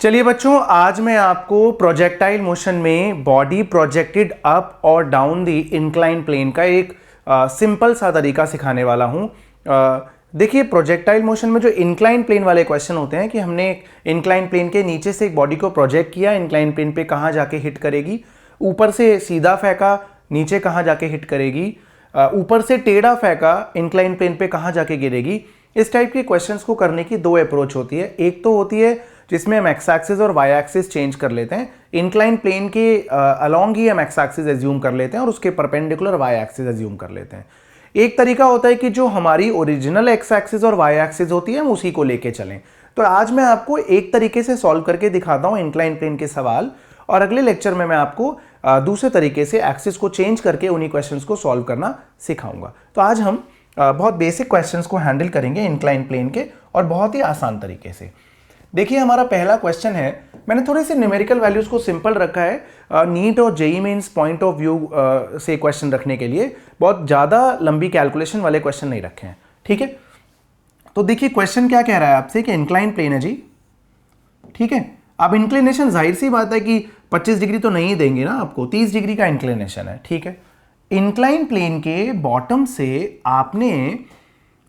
चलिए बच्चों, आज मैं आपको प्रोजेक्टाइल मोशन में बॉडी प्रोजेक्टेड अप और डाउन द इंक्लाइन प्लेन का एक सिंपल सा तरीका सिखाने वाला हूं। देखिए, प्रोजेक्टाइल मोशन में जो इंक्लाइन प्लेन वाले क्वेश्चन होते हैं कि हमने इंक्लाइन प्लेन के नीचे से एक बॉडी को प्रोजेक्ट किया, इंक्लाइन प्लेन पे कहाँ जाके हिट करेगी, ऊपर से सीधा फेंका, नीचे कहाँ जाके हिट करेगी, ऊपर से टेढ़ा फेंका, इंक्लाइन प्लेन पे कहाँ जाके गिरेगी। इस टाइप के क्वेश्चंस को करने की दो अप्रोच होती है। एक तो होती है जिसमें हम एक्स एक्सिस और वाई एक्सिस चेंज कर लेते हैं, इंक्लाइन प्लेन के अलोंग ही हम एक्स एक्सिस एज्यूम कर लेते हैं और उसके परपेंडिकुलर वाई एक्सिस एज्यूम कर लेते हैं। एक तरीका होता है कि जो हमारी ओरिजिनल एक्स एक्सिस और वाई एक्सिस होती है हम उसी को लेके चलें। तो आज मैं आपको एक तरीके से सॉल्व करके दिखाता हूं इंक्लाइन प्लेन के सवाल, और अगले लेक्चर में मैं आपको दूसरे तरीके से एक्सिस को चेंज करके उन्हीं क्वेश्चंस को सॉल्व करना सिखाऊंगा। तो आज हम बहुत बेसिक क्वेश्चंस को हैंडल करेंगे इंक्लाइन प्लेन के, और बहुत ही आसान तरीके से। देखिए, हमारा पहला क्वेश्चन है, मैंने थोड़ी सी न्यूमेरिकल वैल्यूज को सिंपल रखा है नीट और JEE Mains point of view से क्वेश्चन रखने के लिए। बहुत ज़्यादा लंबी कैलकुलेशन वाले क्वेश्चन नहीं रखे हैं, ठीक है। तो देखिए, क्वेश्चन क्या कह रहा है आपसे कि इंक्लाइन प्लेन है जी, ठीक है। अब इंक्लिनेशन जाहिर सी बात है कि 25 डिग्री तो नहीं देंगे ना आपको, 30 डिग्री का इंक्लिनेशन है, ठीक है। इंक्लाइन प्लेन के बॉटम से आपने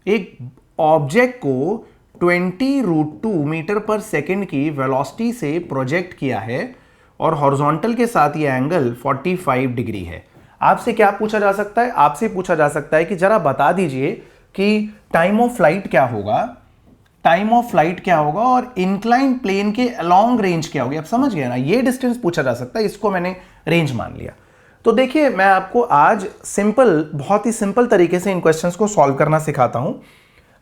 एक ऑब्जेक्ट को 20√2 मीटर पर सेकेंड की वेलोसिटी से प्रोजेक्ट किया है और हॉरिजॉन्टल के साथ ये एंगल 45 डिग्री है। आपसे क्या पूछा जा सकता है? आपसे पूछा जा सकता है कि जरा बता दीजिए कि टाइम ऑफ फ्लाइट क्या होगा, टाइम ऑफ फ्लाइट क्या होगा और इंक्लाइन प्लेन के अलोंग रेंज क्या होगी। आप समझ गए ना, ये डिस्टेंस पूछा जा सकता है, इसको मैंने रेंज मान लिया। तो देखिए, मैं आपको आज बहुत ही सिंपल तरीके से इन क्वेश्चंस को सॉल्व करना सिखाता हूं।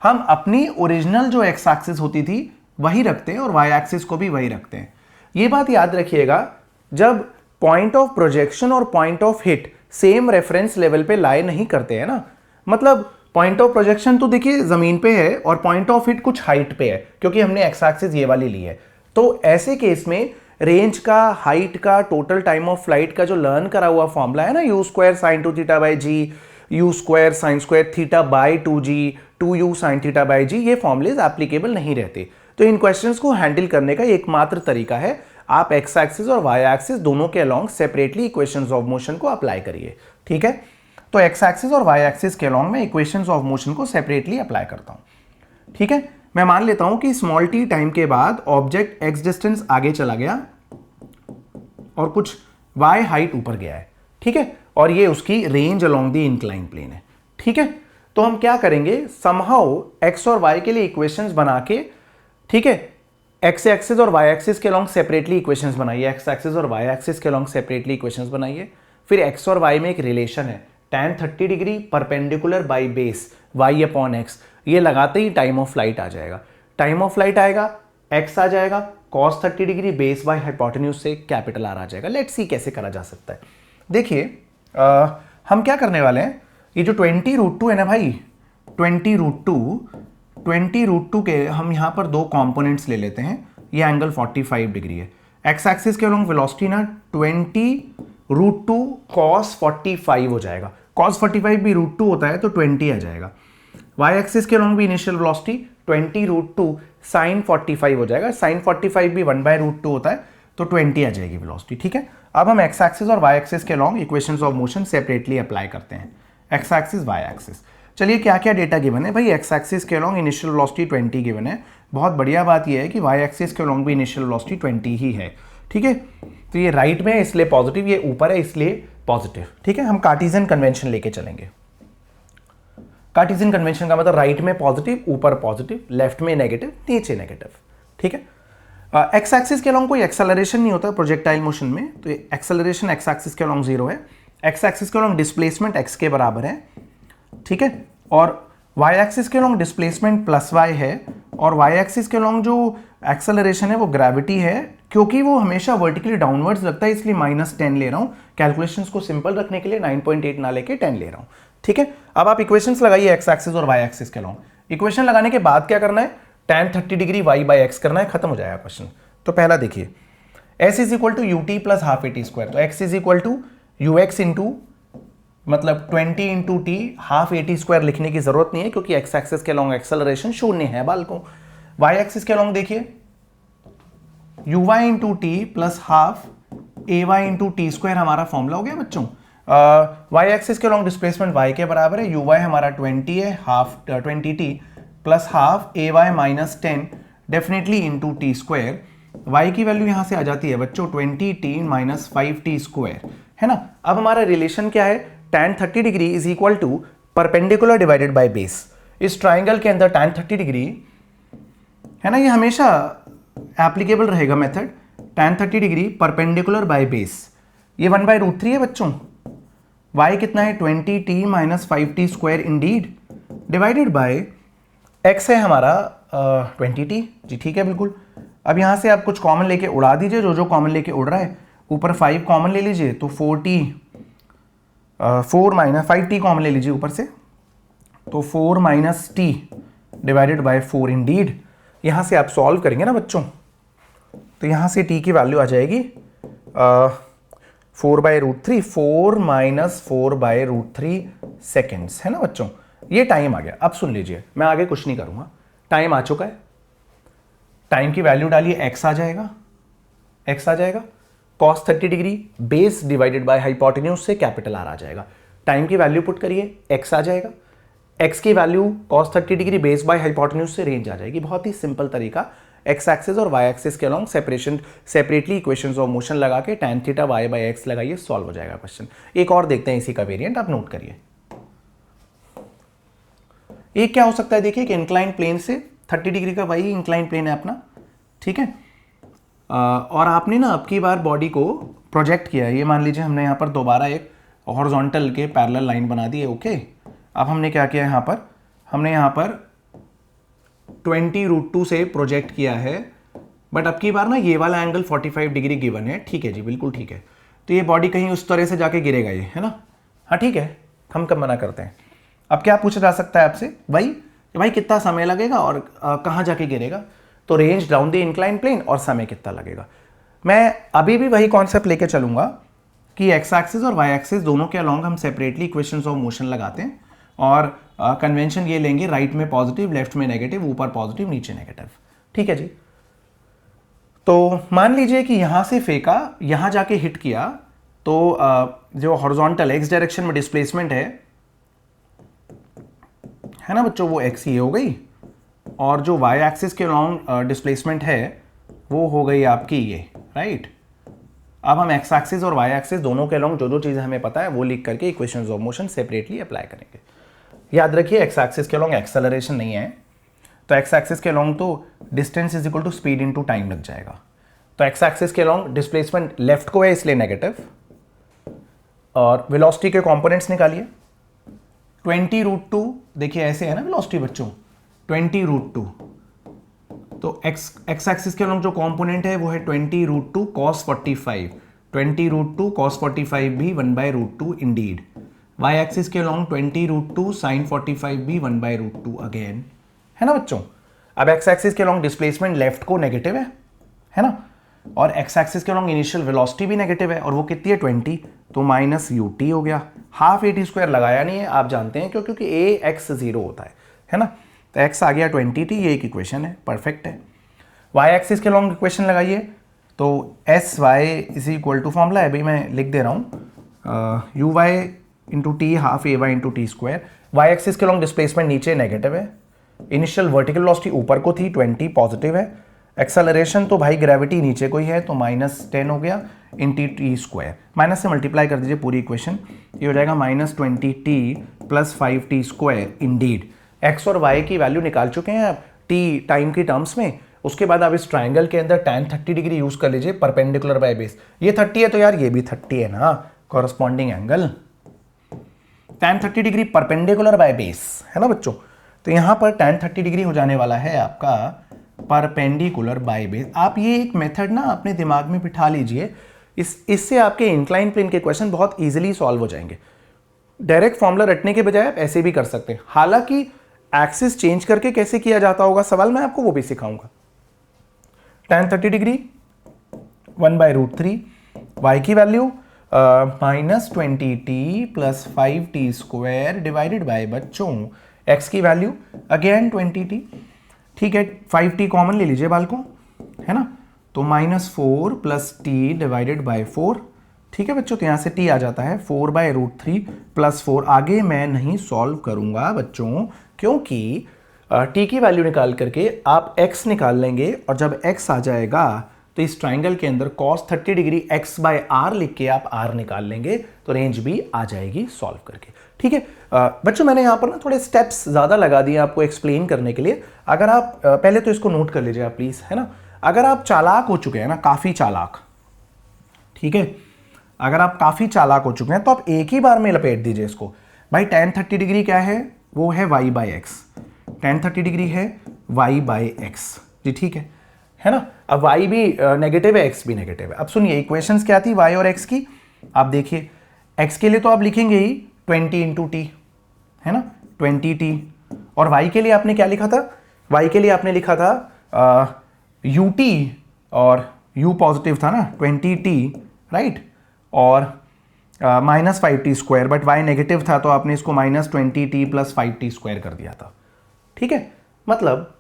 हम अपनी ओरिजिनल जो एक्स एक्सिस होती थी वही रखते हैं और वाई एक्सिस को भी वही रखते हैं। ये बात याद रखिएगा, जब पॉइंट ऑफ प्रोजेक्शन और point of hit same reference level पे लाई नहीं करते हैं ना, मतलब पॉइंट ऑफ प्रोजेक्शन तो देखिए जमीन पे है और पॉइंट ऑफ हिट कुछ हाइट पे है, क्योंकि हमने एक्स एक्सिस ये वाली ली है। तो ऐसे केस में रेंज का, हाइट का, टोटल टाइम ऑफ फ्लाइट का जो लर्न करा हुआ फॉर्मूला है ना, u² sin 2θ/g, u² sin² θ/2g, 2u sin θ/g, ये फॉर्मूलेज एप्लीकेबल नहीं रहते। तो इन क्वेश्चंस को हैंडल करने का एकमात्र तरीका है, आप एक्स एक्सिस और वाई एक्सिस दोनों के along separately equations of motion को अप्लाई करिए, ठीक है। तो एक्स एक्सिस और वाई एक्सिस के अलोंग में इक्वेशंस ऑफ मोशन को सेपरेटली अप्लाई करता हूं, ठीक है। मैं मान लेता हूं कि स्मॉल टी टाइम के बाद ऑब्जेक्ट एक्स डिस्टेंस आगे चला गया और कुछ वाई हाइट ऊपर गया है, ठीक है, और ये उसकी range along the incline plane है, ठीक है। तो हम क्या करेंगे, समहाउ एक्स और वाई के लिए इक्वेशंस बना के, ठीक है, एक्स एक्सिस और वाई एक्सिस के अलोंग सेपरेटली इक्वेशंस बनाइए, एक्स एक्सिस और वाई एक्सिस के अलोंग सेपरेटली इक्वेशंस बनाइए। फिर एक्स और वाई में एक रिलेशन है, tan 30 degree perpendicular by base y/x, ये लगाते ही टाइम ऑफ फ्लाइट आ जाएगा। टाइम ऑफ फ्लाइट आएगा, x आ जाएगा, cos 30 degree base by hypotenuse से कैपिटल R आ जाएगा। लेट्स सी कैसे करा जा सकता है। देखिए, हम क्या करने वाले हैं, ये जो 20√2 है ना भाई, 20√2 के हम यहां पर दो कंपोनेंट्स ले लेते हैं। ये एंगल 45 डिग्री है। एक्स एक्सिस के अलोंग वेलोसिटी ना 20√2 cos 45 हो जाएगा, cos 45 भी √2 होता है तो 20 आ जाएगा। वाई एक्सिस के अलोंग भी इनिशियल वेलोसिटी 20√2 sin 45 हो जाएगा, sin 45 भी 1/√2 होता है तो 20 आ जाएगी वेलोसिटी, ठीक है। अब हम एक्स एक्सिस और वाई एक्सिस के along equations of motion separately apply करते हैं, एक्स एक्सिस वाई एक्सिस। चलिए, क्या क्या डेटा गिवन है भाई। एक्स एक्सिस के अलोंग इनिशियल वेलोसिटी 20 गिवन है। बहुत बढ़िया बात यह है कि वाई एक्सिस के अलोंग भी इनिशियल वेलोसिटी 20 ही है, ठीक है। तो ये राइट में है इसलिए पॉजिटिव, ये ऊपर है इसलिए पॉजिटिव, ठीक है। हम कार्टेशियन कन्वेंशन लेके चलेंगे। कार्टेशियन कन्वेंशन का मतलब राइट में पॉजिटिव, ऊपर पॉजिटिव, लेफ्ट में नेगेटिव, नीचे नेगेटिव, ठीक है। एक्स एक्सिस के अलोंग कोई एक्सेलरेशन नहीं होता प्रोजेक्टाइल मोशन में, तो एक्सेलरेशन एक्स एक्सिस के अलोंग 0 है। एक्स एक्सिस के अलोंग डिस्प्लेसमेंट x के बराबर है, ठीक है, और y एक्सिस के अलोंग डिस्प्लेसमेंट +y है, और y एक्सिस के अलोंग जो एक्सेलरेशन है वो ग्रेविटी है, क्योंकि वो हमेशा वर्टिकली डाउनवर्ड्स लगता है इसलिए -10 ले रहा हूं। कैलकुलेशंस को सिंपल रखने के लिए 9.8 ना लेके 10 ले रहा हूं, ठीक है। अब आप इक्वेशंस लगाइए एक्स एक्सिस और वाई एक्सिस के अलोंग। इक्वेशन लगाने के बाद क्या करना है, tan 30 डिग्री y/x करना है, खत्म हो जाएगा क्वेश्चन। तो पहला देखिए, s = ut + ½ at², तो x = ux इंटू मतलब 20 इंटू टी, ½ at² लिखने की जरूरत नहीं है क्योंकि एक्स एक्सिस के अलोंग एक्सेलरेशन 0 है बालकों। वाई एक्सिस के अलोंग देखिए, u y into t plus half a y into t square हमारा फॉर्मूला हो गया बच्चों। वाई एक्सिस के लॉन्ग डिस्प्लेसमेंट वाई के बराबर है, यू वाई हमारा 20 है, half 20t plus half a y minus 10 definitely into t square. Y की वैल्यू यहां से आ जाती है बच्चों 20t माइनस 5t स्क्वायर, है ना। अब हमारा रिलेशन क्या है, tan 30 degree is equal to perpendicular divided by base. इस ट्राइंगल के अंदर tan 30 डिग्री है ना, ये हमेशा एप्लीकेबल रहेगा method, tan 30 degree perpendicular by base, ये 1/√3 है बच्चों। y कितना है 20t minus 5t square Indeed divided by x है हमारा 20t जी, ठीक है बिल्कुल। अब यहां से आप कुछ कॉमन लेके उड़ा दीजिए, जो जो कॉमन लेके उड़ रहा है, ऊपर 5 कॉमन ले लीजिए तो 4 माइनस 5t कॉमन ले लीजिए ऊपर से, तो 4 minus T divided by 4 Indeed. यहां से आप सॉल्व करेंगे ना बच्चों, तो यहां से t की वैल्यू आ जाएगी 4/√3, 4 माइनस 4/√3 सेकेंड्स, है ना बच्चों। ये टाइम आ गया। अब सुन लीजिए, मैं आगे कुछ नहीं करूंगा, टाइम आ चुका है। टाइम की वैल्यू डालिए, x आ जाएगा, x आ जाएगा, cos 30 degree base divided by hypotenuse से कैपिटल R आ जाएगा। टाइम की वैल्यू पुट करिए, x आ जाएगा, x की value cos 30 degree base by hypotenuse से रेंज आ जाएगी। बहुत ही सिंपल तरीका, x एक्सिस और y एक्सिस के along separately equations of motion लगा के tan थीटा y बाय x लगाइए, सॉल्व हो जाएगा क्वेश्चन। एक और देखते हैं इसी का वेरिएंट, आप नोट करिए। एक क्या हो सकता है, देखिए कि इंक्लाइन प्लेन से 30 डिग्री का वही इंक्लाइन प्लेन है अपना, ठीक है। और आपने ना अब की बार बॉडी को प्रोजेक्ट किया है, ये मान लीजिए हमने यहाँ पर दोबारा एक हॉरिजॉन्टल के पैरेलल लाइन बना दी है, ओके। अब हमने क्या किया यहाँ पर, हमने यहाँ पर 20√2 से प्रोजेक्ट किया है, बट अब की बार ना ये वाला एंगल 45 डिग्री गिवन है, ठीक है जी, बिल्कुल ठीक है। तो ये बॉडी कहीं उस तरह से जाके गिरेगा ये, है ना, हाँ ठीक है, हम कब मना करते हैं। अब क्या पूछा जा सकता है आपसे, भाई कितना समय लगेगा और कहाँ जाके गिरेगा, तो range down the incline plane और समय कितना लगेगा। मैं अभी भी वही कॉन्सेप्ट लेके चलूंगा कि एक्स एक्सिस और वाई एक्सिस दोनों के अलोंग हम सेपरेटली इक्वेशंस ऑफ मोशन लगाते हैं, और कन्वेंशन ये लेंगे, राइट में पॉजिटिव, लेफ्ट में नेगेटिव, ऊपर पॉजिटिव नीचे नेगेटिव, ठीक है जी। तो मान लीजिए कि यहां से फेंका, यहां जाके हिट किया, तो जो हॉरिजॉन्टल एक्स डायरेक्शन में डिस्प्लेसमेंट है ना बच्चों, वो एक्स ही हो गई, और जो वाई एक्सिस के अलोंग डिस्प्लेसमेंट है वो हो गई आपकी ये, राइट। अब हम एक्स एक्सिस और वाई एक्सिस दोनों के अलोंग जो जो चीज़ें हमें पता है वो लिख करके equations of motion separately apply करेंगे। याद रखिए एक्स एक्सिस के अलोंग एक्सेलरेशन नहीं है, तो एक्स एक्सिस के अलोंग तो distance is equal to speed into time लग जाएगा। तो एक्स एक्सिस के अलोंग डिस्प्लेसमेंट लेफ्ट को है इसलिए नेगेटिव, और वेलोसिटी के कंपोनेंट्स निकालिए। 20√2 देखिए ऐसे है ना वेलोसिटी बच्चों, 20√2, तो एक्स एक्सिस के अलोंग जो कंपोनेंट है वो है 20√2 cos 45, 20√2 cos 45 भी 1/√2 इंडीड। वाई एक्सिस के अलोंग 20√2 sin 45 भी 1/√2 अगेन, है ना बच्चों। अब एक्स एक्सिस के अलोंग डिस्प्लेसमेंट लेफ्ट को नेगेटिव है ना, और एक्स एक्सिस के अलोंग इनिशियल वेलोसिटी भी नेगेटिव है, और वो कितनी है 20, तो माइनस ut हो गया। हाफ at स्क्वायर लगाया नहीं है, आप जानते हैं क्यों, क्योंकि a x 0 होता है ना। तो x आ गया 20t, ये एक इक्वेशन है, परफेक्ट है। y एक्सिस के अलोंग इक्वेशन लगाइए, तो s y is equal to, formula है भाई मैं लिख दे रहा हूँ, u y into t half a y into t square. Y axis के अलोंग डिस्प्लेसमेंट नीचे नेगेटिव है, इनिशियल वर्टिकल वेलोसिटी ऊपर को थी 20 पॉजिटिव है, एक्सेलरेशन तो भाई ग्रेविटी नीचे को ही है, तो -10 हो गया इंटी टी स्क्वायर, माइनस से मल्टीप्लाई कर दीजिए पूरी इक्वेशन, ये हो जाएगा -20t plus 5t square Indeed. X और वाई की वैल्यू निकाल चुके हैं आप टी टाइम की टर्म्स में। उसके बाद आप इस ट्राइंगल के अंदर tan 30 डिग्री यूज कर लीजिए परपेंडिकुलर बाय बेस, ये 30 है तो यार ये भी 30 है ना, corresponding angle tan 30 degree perpendicular by base, है ना बच्चों। तो यहां पर tan 30 डिग्री हो जाने वाला है आपका परपेंडिकुलर बाय बेस। आप ये एक मेथड ना अपने दिमाग में बिठा लीजिए, इससे आपके इंक्लाइन प्लेन के क्वेश्चन बहुत इजीली सॉल्व हो जाएंगे। डायरेक्ट फॉर्मूला रटने के बजाय आप ऐसे भी कर सकते हैं, हालांकि एक्सिस चेंज करके कैसे किया जाता होगा सवाल मैं आपको वो भी सिखाऊंगा। tan 30 डिग्री 1/√3, y की value -20t plus 5t square divided by बच्चों x की वैल्यू अगेन 20t, ठीक है, 5t कॉमन ले लीजिए बाल को, है ना, तो -4 प्लस टी डिवाइडेड बाय 4। ठीक है बच्चों, तो यहाँ से t आ जाता है 4/√3 प्लस 4। आगे मैं नहीं सॉल्व करूंगा बच्चों, क्योंकि t की वैल्यू निकाल करके आप x निकाल लेंगे, और जब x आ जाएगा तो इस ट्राइंगल के अंदर cos 30 डिग्री x/r लिख के आप r निकाल लेंगे, तो रेंज भी आ जाएगी सॉल्व करके। ठीक है बच्चों, मैंने यहाँ पर ना थोड़े स्टेप्स ज़्यादा लगा दिए आपको एक्सप्लेन करने के लिए। अगर आप पहले तो इसको नोट कर लीजिए आप प्लीज़, है ना। अगर आप चालाक हो चुके हैं ना, काफ़ी चालाक, ठीक है, अगर आप काफ़ी चालाक हो चुके हैं तो आप एक ही बार में लपेट दीजिए इसको। भाई tan 30 डिग्री क्या है, वो है y/x। tan 30 डिग्री है y/x जी, ठीक है ना। अब y भी नेगेटिव है, x भी नेगेटिव है। अब सुनिए इक्वेशंस क्या थी y और x की, आप देखिए x के लिए तो आप लिखेंगे ही 20 × t, है ना, 20t। और y के लिए आपने क्या लिखा था, y के लिए आपने लिखा था ut, और u पॉजिटिव था ना 20t, राइट, और -5t², बट y नेगेटिव था तो आपने इसको -20t + 5t² कर दिया था। ठीक है, मतलब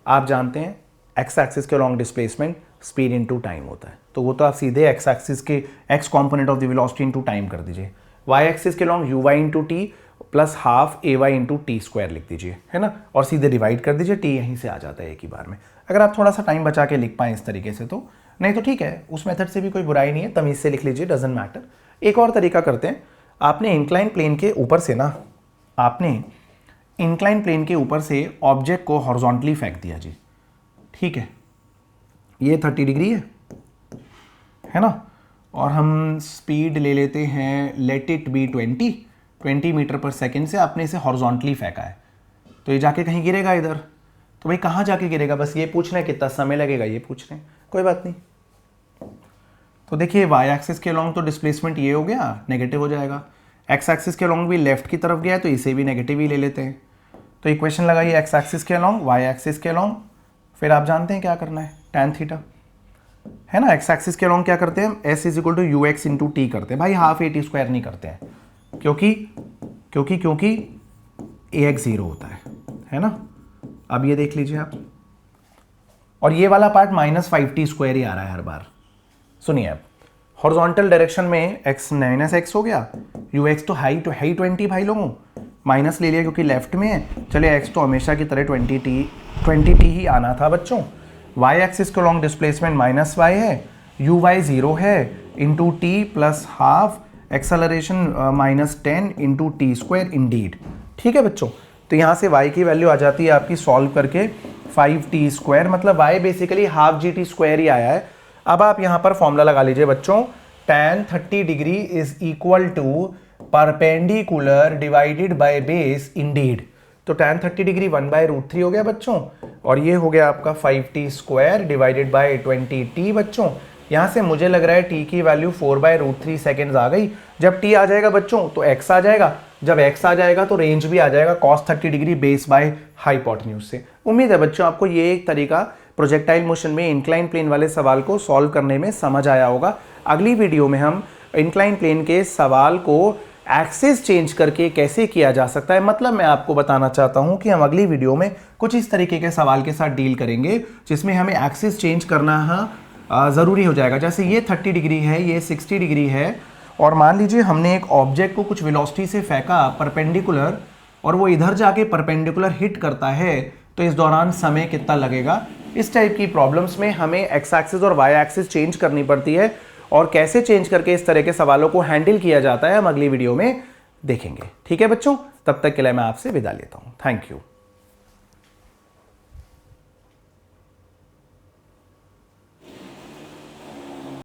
आप जानते हैं x एक्सिस के long displacement speed into time होता है, तो वो तो आप सीधे x एक्सिस के x component of the velocity into time कर दीजिए। y एक्सिस के long uy × t + ½ ay × t² लिख दीजिए, है ना, और सीधे डिवाइड कर दीजिए, t यहीं से आ जाता है एक ही बार में। अगर आप थोड़ा सा टाइम बचा के लिख पाएँ इस तरीके से तो, नहीं तो ठीक है, उस मेथड से भी कोई बुराई नहीं है, तमीज़ से लिख लीजिए, डजंट मैटर। एक और तरीका करते हैं, आपने इंक्लाइन प्लेन के ऊपर से ना, आपने इंक्लाइन प्लेन के ऊपर से ऑब्जेक्ट को हॉरिजॉन्टली फेंक दिया जी, ठीक है, ये 30 डिग्री है ना, और हम स्पीड ले लेते हैं, लेट इट बी 20 मीटर पर सेकेंड से आपने इसे हॉरिजॉन्टली फेंका है, तो ये जाके कहीं गिरेगा इधर। तो भाई कहाँ जाके गिरेगा, बस ये पूछ रहे हैं, कितना समय लगेगा ये पूछ रहे हैं, कोई बात नहीं। तो देखिए y एक्सिस के लॉन्ग तो डिस्प्लेसमेंट ये हो गया, नेगेटिव हो जाएगा। x एक्सिस के लॉन्ग भी लेफ्ट की तरफ गया है, तो इसे भी नेगेटिव ही ले लेते हैं। तो इक्वेशन लगाइए x एक्सिस के लॉन्ग, y एक्सिस के लॉन्ग, फिर आप जानते हैं क्या करना है, tan थीटा, है ना। x एक्सिस के लॉन्ग क्या करते हैं, s = ux × t करते हैं। भाई ½ at² नहीं करते हैं, क्योंकि ax 0 होता है ना। अब ये देख लीजिए आप, और ये वाला पार्ट -5t² ही आ रहा है हर बार। सुनिए अब, हॉरिजॉन्टल डायरेक्शन में x - हो गया, ux तो हाई 20 भाई लोगों, माइनस ले लिया क्योंकि लेफ्ट में है। चलिए x तो हमेशा की तरह 20t ही आना था बच्चों। y एक्सिस के लॉन्ग डिस्प्लेसमेंट -y है, uy 0 है, into t + ½ acceleration -10 × t² Indeed. ठीक है बच्चों, तो यहाँ से y की वैल्यू आ जाती है आपकी सॉल्व करके 5t², मतलब y बेसिकली ½ gt² ही आया है। अब आप यहाँ पर फॉर्मूला लगा लीजिए बच्चों, tan 30 degree = perpendicular divided by base Indeed. तो tan 30 डिग्री 1/√3 हो गया बच्चों, और ये हो गया आपका 5t² डिवाइडेड बाय 20t बच्चों। यहाँ से मुझे लग रहा है t की वैल्यू 4/√3 सेकेंड्स आ गई। जब t आ जाएगा बच्चों तो x आ जाएगा, जब x आ जाएगा तो रेंज भी आ जाएगा cos 30 degree base by hypotenuse से। उम्मीद है बच्चों आपको ये एक तरीका प्रोजेक्टाइल मोशन में इंक्लाइन प्लेन वाले सवाल को सॉल्व करने में समझ आया होगा। अगली वीडियो में हम इंक्लाइन प्लेन के सवाल को एक्सिस चेंज करके कैसे किया जा सकता है, मतलब मैं आपको बताना चाहता हूं कि हम अगली वीडियो में कुछ इस तरीके के सवाल के साथ डील करेंगे जिसमें हमें एक्सिस चेंज करना ज़रूरी हो जाएगा। जैसे ये 30 डिग्री है, ये 60 डिग्री है, और मान लीजिए हमने एक ऑब्जेक्ट को कुछ वेलोसिटी से फेंका परपेंडिकुलर, और वो इधर जाके परपेंडिकुलर हिट करता है, तो इस दौरान समय कितना लगेगा। इस टाइप की प्रॉब्लम्स में हमें एक्स एक्सिस और वाई एक्सिस चेंज करनी पड़ती है, और कैसे चेंज करके इस तरह के सवालों को हैंडल किया जाता है हम अगली वीडियो में देखेंगे। ठीक है बच्चों, तब तक के लिए मैं आपसे विदा लेता हूं। Thank you.